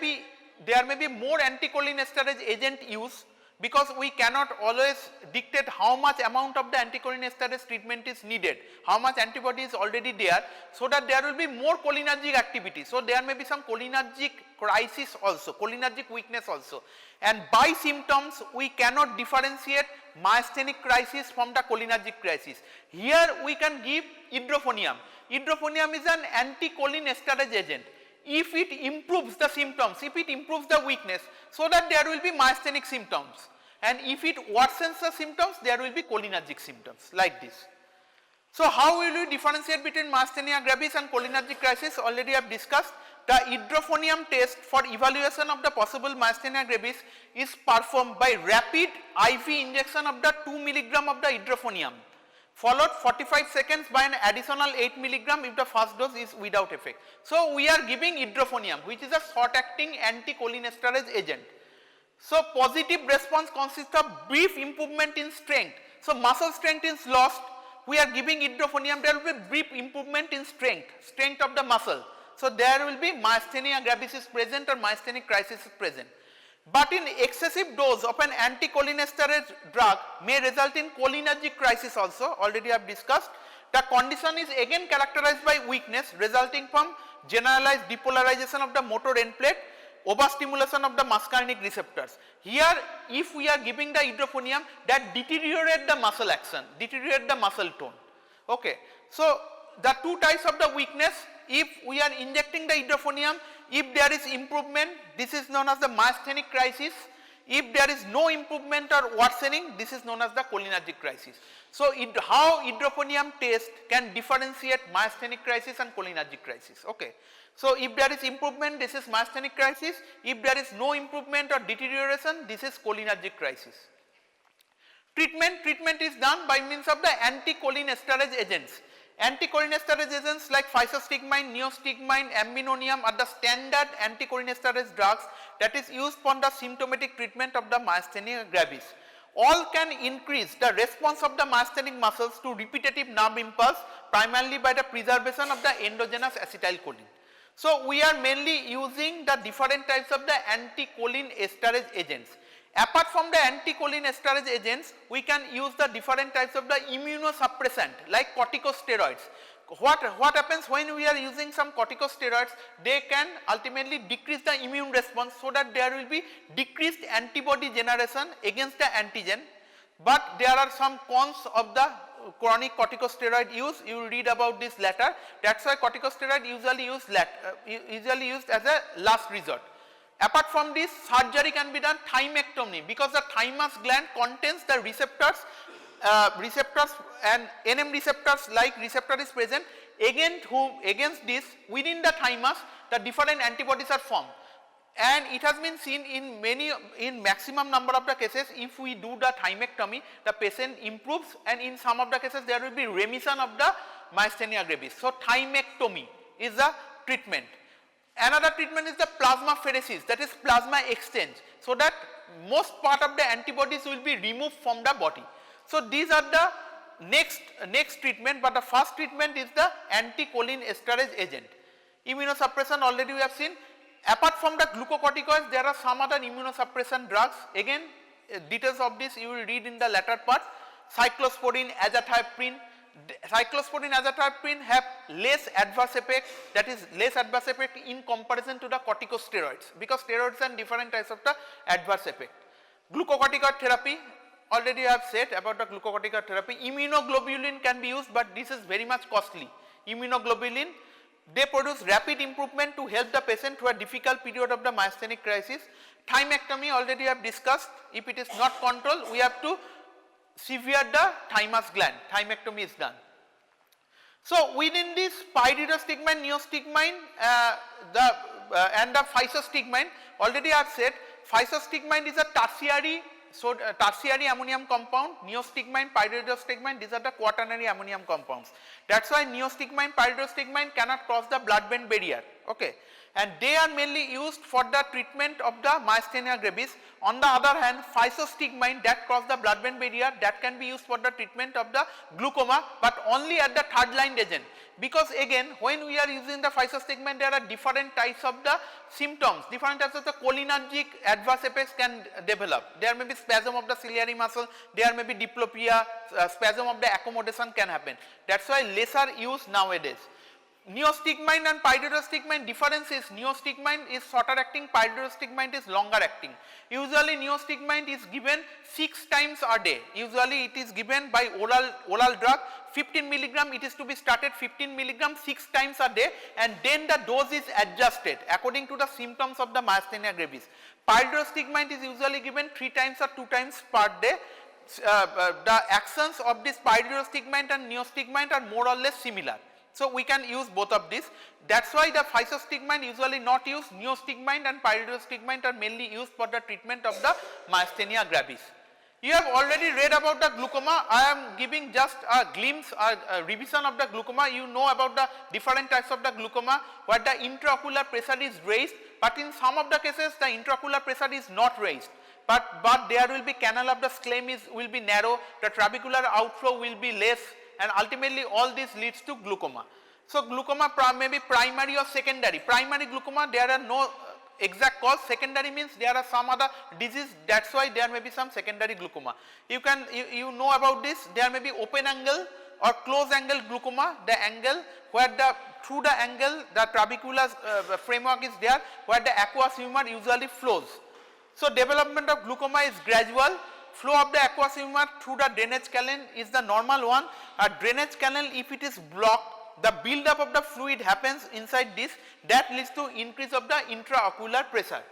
be more anticholinesterase agent used, because we cannot always dictate how much amount of the anticholinesterase treatment is needed, how much antibody is already there, so that there will be more cholinergic activity. So there may be some cholinergic crisis also, cholinergic weakness also, and by symptoms we cannot differentiate myasthenic crisis from the cholinergic crisis. Here we can give idrophonium. Idrophonium is an anticholinesterase agent. If it improves the symptoms, if it improves the weakness, so that there will be myasthenic symptoms, and if it worsens the symptoms, there will be cholinergic symptoms like this. So how will we differentiate between myasthenia gravis and cholinergic crisis? Already I have discussed. The idrophonium test for evaluation of the possible myasthenia gravis is performed by rapid IV injection of the 2 mg of the idrophonium, followed 45 seconds by an additional 8 mg if the first dose is without effect. So we are giving idrophonium, which is a short acting anticholinesterase agent. So positive response consists of brief improvement in strength. So muscle strength is lost, we are giving idrophonium, there will be brief improvement in strength of the muscle. So there will be myasthenia gravis is present or myasthenic crisis is present. But in excessive dose of an anticholinesterase drug may result in cholinergic crisis also, already I have discussed. The condition is again characterized by weakness resulting from generalized depolarization of the motor end plate, overstimulation of the muscarinic receptors. Here if we are giving the idrophonium, that deteriorate the muscle action, deteriorate the muscle tone. Okay. So the two types of the weakness, if we are injecting the idrophonium, if there is improvement, this is known as the myasthenic crisis. If there is no improvement or worsening, this is known as the cholinergic crisis. So how idrophonium test can differentiate myasthenic crisis and cholinergic crisis. Okay. So if there is improvement, this is myasthenic crisis. If there is no improvement or deterioration, this is cholinergic crisis. Treatment is done by means of the anticholinesterase agents. Anticholinesterase agents like physostigmine, neostigmine, amminonium are the standard anticholinesterase drugs that is used for the symptomatic treatment of the myasthenia gravis. All can increase the response of the myasthenic muscles to repetitive nerve impulse primarily by the preservation of the endogenous acetylcholine. So we are mainly using the different types of the anticholinesterase agents. Apart from the anticholinesterase agents, we can use the different types of the immunosuppressant like corticosteroids. What happens when we are using some corticosteroids? They can ultimately decrease the immune response, so that there will be decreased antibody generation against the antigen. But there are some cons of the chronic corticosteroid use. You will read about this later. That is why corticosteroid usually used as a last resort. Apart from this, surgery can be done thymectomy, because the thymus gland contains the receptors and NM receptors like receptor is present, against this within the thymus the different antibodies are formed. And it has been seen in maximum number of the cases, if we do the thymectomy, the patient improves, and in some of the cases there will be remission of the myasthenia gravis. So thymectomy is the treatment. Another treatment is the plasmapheresis, that is plasma exchange, so that most part of the antibodies will be removed from the body. So these are the next treatment, but the first treatment is the anticholinesterase agent. Immunosuppression already we have seen. Apart from the glucocorticoids, there are some other immunosuppression drugs. Again, details of this you will read in the latter part. Cyclosporine, azathioprine. Cyclosporine, azathioprine have less adverse effect, that is less adverse effect in comparison to the corticosteroids, because steroids are different types of the adverse effect. Glucocorticoid therapy, already I have said about the glucocorticoid therapy. Immunoglobulin can be used, but this is very much costly. Immunoglobulin, they produce rapid improvement to help the patient through a difficult period of the myasthenic crisis. Thymectomy already I have discussed. If it is not controlled, we have to sever the thymus gland. Thymectomy is done. So within this pyridostigmine, neostigmine and the physostigmine, already I have said physostigmine is a tertiary ammonium compound, neostigmine, pyridostigmine, these are the quaternary ammonium compounds. That is why neostigmine, pyridostigmine cannot cross the blood-brain barrier. Okay. And they are mainly used for the treatment of the myasthenia gravis. On the other hand, physostigmine that cross the blood-brain barrier, that can be used for the treatment of the glaucoma, but only at the third line agent, Because again, when we are using the physostigmine, there are different types of the symptoms, different types of the cholinergic adverse effects can develop. There may be spasm of the ciliary muscle, there may be diplopia, spasm of the accommodation can happen. That is why lesser use nowadays. Neostigmine and pyridostigmine difference is neostigmine is shorter acting, pyridostigmine is longer acting. Usually neostigmine is given 6 times a day. Usually it is given by oral drug. 15 milligram it is to be started 15 milligram 6 times a day, and then the dose is adjusted according to the symptoms of the myasthenia gravis. Pyridostigmine is usually given 3 times or 2 times per day. The actions of this pyridostigmine and neostigmine are more or less similar. So we can use both of these. That is why the physostigmine usually not used, neostigmine and pyridostigmine are mainly used for the treatment of the myasthenia gravis. You have already read about the glaucoma. I am giving just a glimpse, a revision of the glaucoma. You know about the different types of the glaucoma where the intraocular pressure is raised, but in some of the cases the intraocular pressure is not raised. But there will be canal of the sclem will be narrow, the trabecular outflow will be less, and ultimately all this leads to glaucoma. So glaucoma may be primary or secondary. Primary glaucoma, there are no exact cause. Secondary means there are some other disease, that is why there may be some secondary glaucoma. You know about this. There may be open angle or close angle glaucoma, the angle where through the angle the trabecular framework is there, where the aqueous humor usually flows. So development of glaucoma is gradual. Flow of the aqueous humor through the drainage canal is the normal one. A drainage canal, if it is blocked, the build up of the fluid happens inside this, that leads to increase of the intraocular pressure.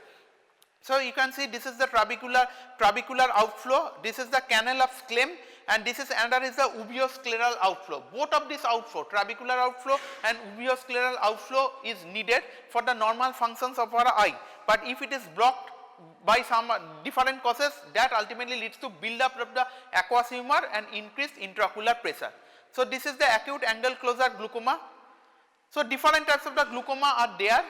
So you can see this is the trabecular outflow, this is the canal of sclem, and this is another is the uveoscleral outflow. Both of this outflow, trabecular outflow and uveoscleral outflow is needed for the normal functions of our eye. But if it is blocked by some different causes, that ultimately leads to build up of the aqueous humor and increased intraocular pressure. So this is the acute angle closure glaucoma. So different types of the glaucoma are there.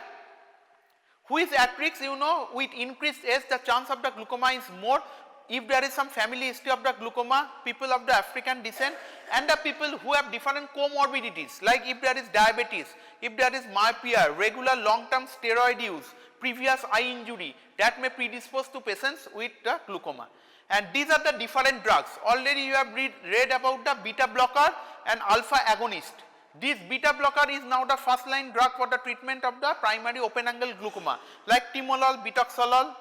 Who is at risk? You know, with increased age the chance of the glaucoma is more. If there is some family history of the glaucoma, people of the African descent, and the people who have different comorbidities, like if there is diabetes, if there is myopia, regular long term steroid use, previous eye injury, that may predispose to patients with the glaucoma. And these are the different drugs. Already you have read about the beta blocker and alpha agonist. This beta blocker is now the first line drug for the treatment of the primary open angle glaucoma, like timolol, bitoxolol,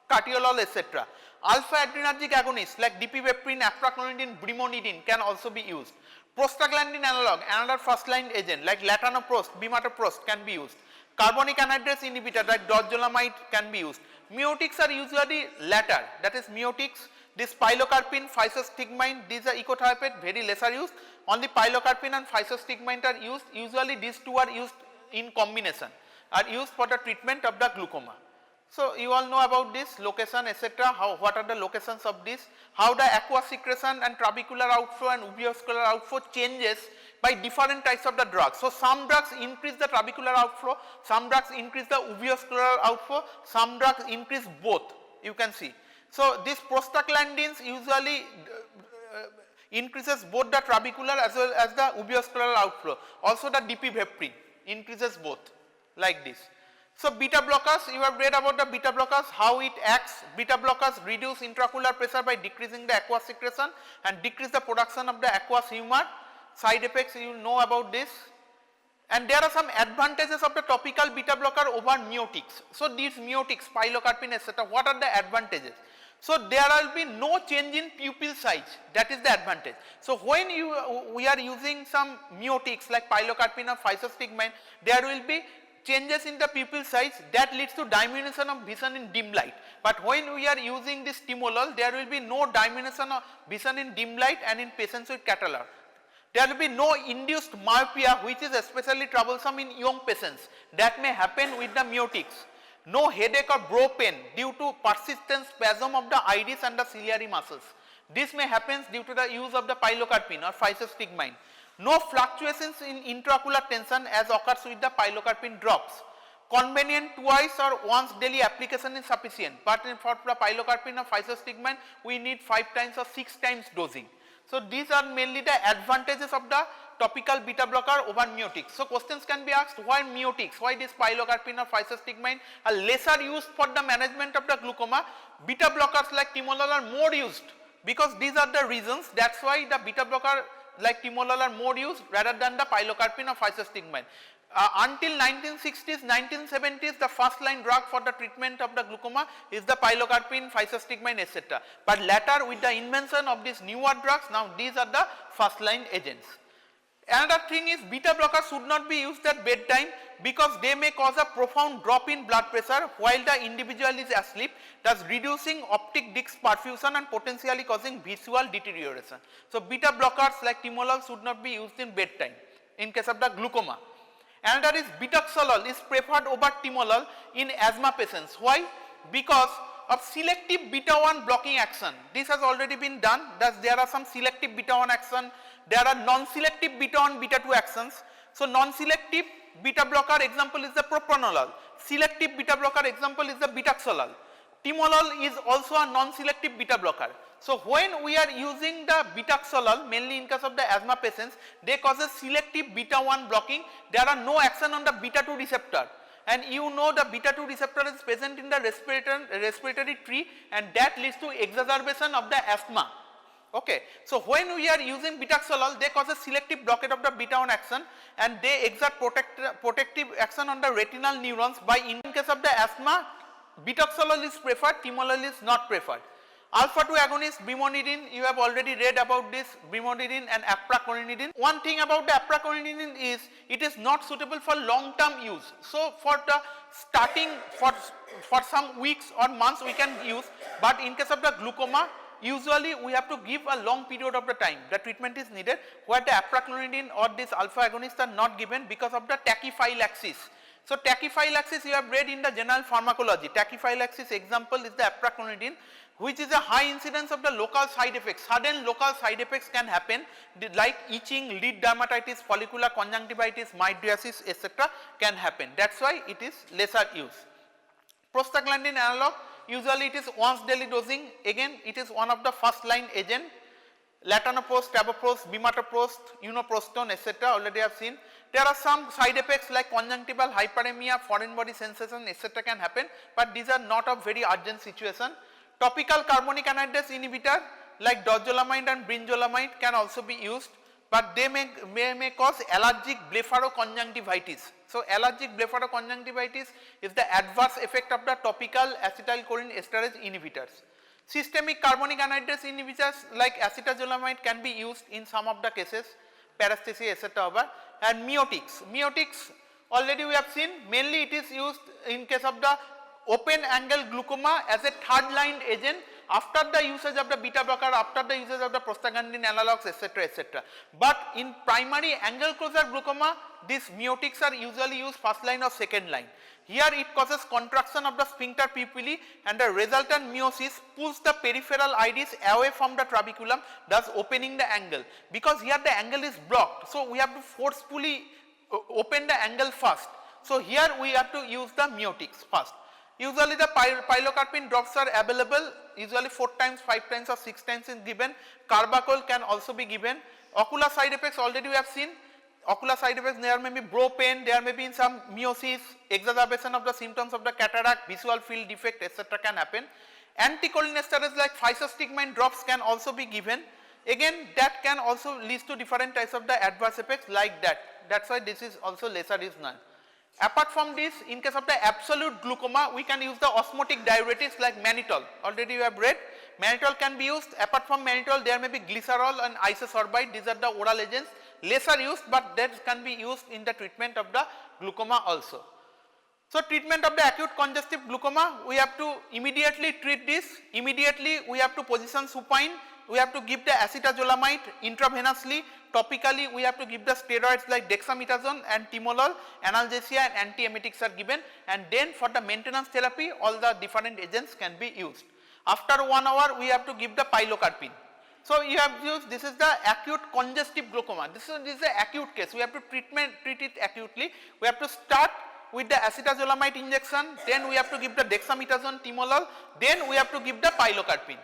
cartiolol, etc. Alpha adrenergic agonists like dipiveprin, apraclonidine, brimonidine can also be used. Prostaglandin analog, another first line agent like latanoprost, bimatoprost can be used. Carbonic anhydrase inhibitor like dorzolamide can be used. Miotics are usually latter, that is miotics, this pilocarpine, physostigmine, these are ecotherapeutic, very lesser used. Only pilocarpine and physostigmine are used. Usually these two are used in combination, are used for the treatment of the glaucoma. So you all know about this location, etc. What are the locations of this, how the aqueous secretion and trabecular outflow and uveoscleral outflow changes by different types of the drugs. So some drugs increase the trabecular outflow, some drugs increase the uveoscleral outflow, some drugs increase both, you can see. So these prostaglandins usually increases both the trabecular as well as the uveoscleral outflow. Also the dipiveprin increases both, like this. So beta blockers, you have read about the beta blockers, how it acts. Beta blockers reduce intraocular pressure by decreasing the aqueous secretion and decrease the production of the aqueous humor. Side effects, you know about this. And there are some advantages of the topical beta blocker over miotics. So these miotics, pilocarpine, etc., what are the advantages? So there will be no change in pupil size, that is the advantage. So when we are using some miotics like pilocarpine or physostigmine, there will be changes in the pupil size that leads to diminution of vision in dim light. But when we are using this timolol, there will be no diminution of vision in dim light and in patients with cataract. There will be no induced myopia, which is especially troublesome in young patients, that may happen with the miotics. No headache or brow pain due to persistent spasm of the iris and the ciliary muscles. This may happen due to the use of the pilocarpine or physostigmine. No fluctuations in intraocular tension as occurs with the pilocarpine drops. Convenient twice or once daily application is sufficient, but for the pilocarpine or physostigmine we need 5 times or 6 times dosing. So these are mainly the advantages of the topical beta blocker over miotics. So questions can be asked, why miotics, why this pilocarpine or physostigmine are lesser used for the management of the glaucoma, beta blockers like timolol are more used, because these are the reasons. That is why the beta blocker like timolol are more used rather than the pilocarpine or physostigmine. Until 1960s, 1970s, the first line drug for the treatment of the glaucoma is the pilocarpine, physostigmine, etc. But later, with the invention of these newer drugs, now these are the first line agents. Another thing is, beta blockers should not be used at bedtime, because they may cause a profound drop in blood pressure while the individual is asleep, thus reducing optic disc perfusion and potentially causing visual deterioration. So beta blockers like timolol should not be used in bedtime in case of the glaucoma. Another is bitoxolol is preferred over timolol in asthma patients. Why? Because of selective beta 1 blocking action. This has already been done. Thus there are some selective beta 1 action, there are non-selective beta 1 beta 2 actions. So non-selective beta blocker example is the propranolol, selective beta blocker example is the bitoxolol. Timolol is also a non-selective beta blocker. So when we are using the bitoxolol, mainly in case of the asthma patients, they causes selective beta 1 blocking. There are no action on the beta 2 receptor, and you know the beta 2 receptor is present in the respiratory tree, and that leads to exacerbation of the asthma. Okay. So when we are using bitoxolol, they cause a selective blockade of the beta 1 action, and they exert protective action on the retinal neurons. By in case of the asthma, bitoxolol is preferred, timolol is not preferred. Alpha 2 agonist brimonidine, you have already read about this, brimonidine and apraclonidine. One thing about the apraclonidine is it is not suitable for long term use. So for the starting for some weeks or months we can use, but in case of the glaucoma, usually we have to give a long period of the time. The treatment is needed, where the apraclonidine or this alpha agonists are not given because of the tachyphylaxis. So tachyphylaxis you have read in the general pharmacology. Tachyphylaxis example is the apraclonidine, which is a high incidence of the local side effects. Sudden local side effects can happen like itching, lid dermatitis, follicular conjunctivitis, mydriasis, etc. can happen. That is why it is lesser use. Prostaglandin analog, usually it is once daily dosing. Again, it is one of the first line agent. Latanoprost, travoprost, bimatoprost, uniprostone, etc. already have seen. There are some side effects like conjunctival hyperemia, foreign body sensation, etc. can happen, but these are not of very urgent situation. Topical carbonic anhydrase inhibitor like dorzolamide and brinzolamide can also be used, but they may cause allergic blepharoconjunctivitis. So allergic blepharoconjunctivitis is the adverse effect of the topical acetylcholinesterase inhibitors. Systemic carbonic anhydrase inhibitors like acetazolamide can be used in some of the cases, paresthesia, etc. And miotics. Miotics already we have seen, mainly it is used in case of the open angle glaucoma as a third line agent after the usage of the beta blocker, after the usage of the prostaglandin analogs, etc., etc. But in primary angle closure glaucoma, these miotics are usually used first line or second line. Here it causes contraction of the sphincter pupillae, and the resultant meiosis pulls the peripheral iris away from the trabeculum, thus opening the angle. Because here the angle is blocked, so we have to forcefully open the angle first. So here we have to use the miotics first. Usually the pilocarpine drops are available, usually 4 times, 5 times or 6 times is given. Carbachol can also be given. Ocular side effects already we have seen. Ocular side effects, there may be brow pain, there may be some meiosis, exacerbation of the symptoms of the cataract, visual field defect, etc. can happen. Anticholinesterase like physostigmine drops can also be given. Again, that can also lead to different types of the adverse effects like that. That is why this is also lesser is none. Apart from this, in case of the absolute glaucoma, we can use the osmotic diuretics like mannitol. Already you have read. Mannitol can be used. Apart from mannitol, there may be glycerol and isosorbide. These are the oral agents. Lesser used, but that can be used in the treatment of the glaucoma also. So treatment of the acute congestive glaucoma, we have to immediately treat this. Immediately we have to position supine. We have to give the acetazolamide intravenously. Topically, we have to give the steroids like dexamethasone and timolol, analgesia and antiemetics are given, and then for the maintenance therapy, all the different agents can be used. After 1 hour, we have to give the pilocarpine. So you have used, this is the acute congestive glaucoma. This is the acute case. We have to treat it acutely. We have to start with the acetazolamide injection, then we have to give the dexamethasone, timolol, then we have to give the pilocarpine.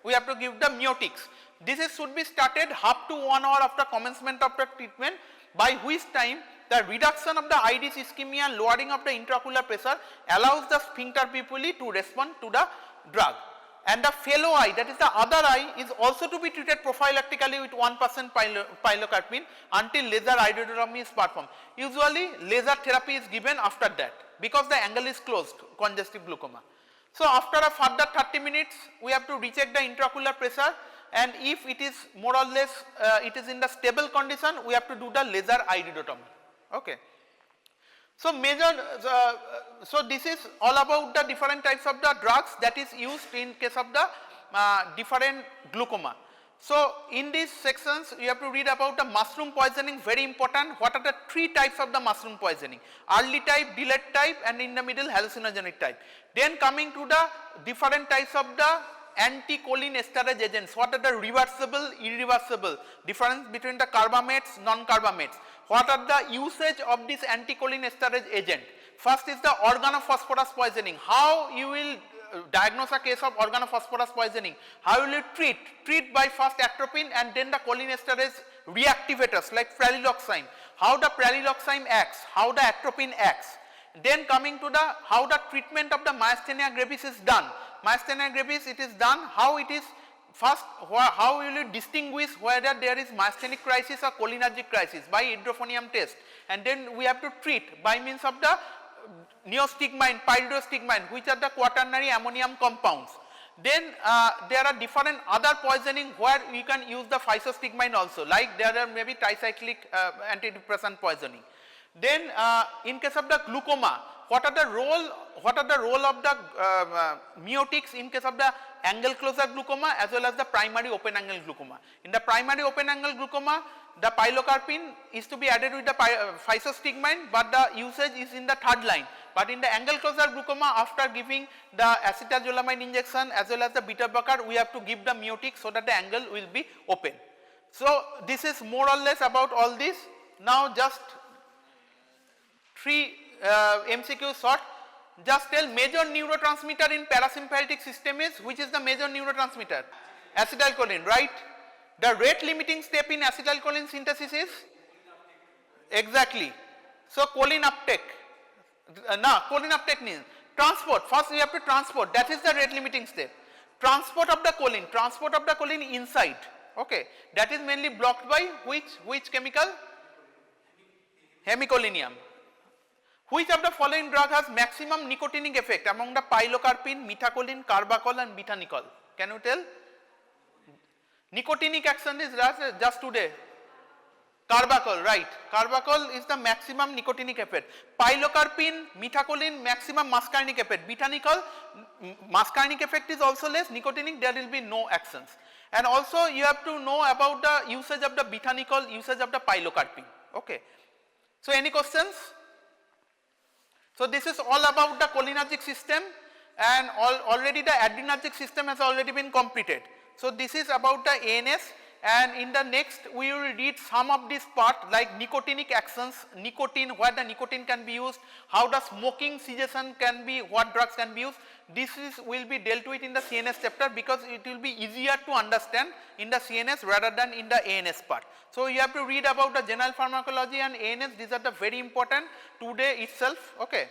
We have to give the miotics. should be started half to 1 hour after commencement of the treatment, by which time the reduction of the iris ischemia and lowering of the intraocular pressure allows the sphincter pupilla to respond to the drug. And the fellow eye, that is the other eye, is also to be treated prophylactically with 1% pilocarpine until laser iridotomy is performed. Usually laser therapy is given after that because the angle is closed, congestive glaucoma. So after a further 30 minutes we have to recheck the intraocular pressure, and if it is more or less it is in the stable condition, we have to do the laser iridotomy. Okay. So so this is all about the different types of the drugs that is used in case of the different glaucoma. So in these sections you have to read about the mushroom poisoning, very important. What are the 3 types of the mushroom poisoning? Early type, delayed type, and in the middle hallucinogenic type. Then coming to the different types of the anticholinesterase agents. What are the reversible, irreversible, difference between the carbamates, non-carbamates. What are the usage of this anticholinesterase agent? First is the organophosphorus poisoning. How you will diagnose a case of organophosphorus poisoning? How will you treat? Treat by first atropine and then the cholinesterase reactivators like praliloxime. How the praliloxime acts, how the atropine acts. Then coming to the how the treatment of the myasthenia gravis is done. Myasthenia gravis, it is done, how it is first, how will you distinguish whether there is myasthenic crisis or cholinergic crisis by hydrophonium test, and then we have to treat by means of the neostigmine, pyridostigmine, which are the quaternary ammonium compounds. Then there are different other poisoning where you can use the physostigmine also, like there are maybe tricyclic antidepressant poisoning. Then in case of the glaucoma, what are the role of the miotics in case of the angle closure glaucoma as well as the primary open angle glaucoma. In the primary open angle glaucoma, the pilocarpine is to be added with the physostigmine, but the usage is in the 3rd line. But in the angle closure glaucoma, after giving the acetazolamide injection as well as the beta blocker, we have to give the miotic so that the angle will be open. So this is more or less about all this. Now just 3 MCQ short. Just tell major neurotransmitter in parasympathetic system is, which is the major neurotransmitter? Acetylcholine, right? The rate limiting step in acetylcholine synthesis is? Exactly. So choline uptake. Choline uptake means transport. First we have to transport, that is the rate limiting step. Transport of the choline inside. Okay. That is mainly blocked by which chemical? Hemicolinium. Which of the following drug has maximum nicotinic effect among the pilocarpine, methacholine, carbachol and beta-nicol? Can you tell? Nicotinic action is just today. Carbachol, right. Carbachol is the maximum nicotinic effect. Pilocarpine, methacholine, maximum muscarinic effect. Beta-nicol, muscarinic effect is also less, nicotinic there will be no actions. And also you have to know about the usage of the beta-nicol, usage of the pilocarpine. Okay. So any questions? So this is all about the cholinergic system, and already the adrenergic system has already been completed. So this is about the ANS, and in the next we will read some of this part like nicotinic actions, nicotine, where the nicotine can be used, how the smoking cessation can be, what drugs can be used. This will be dealt with in the CNS chapter because it will be easier to understand in the CNS rather than in the ANS part. So you have to read about the general pharmacology and ANS, these are the very important today itself. Okay.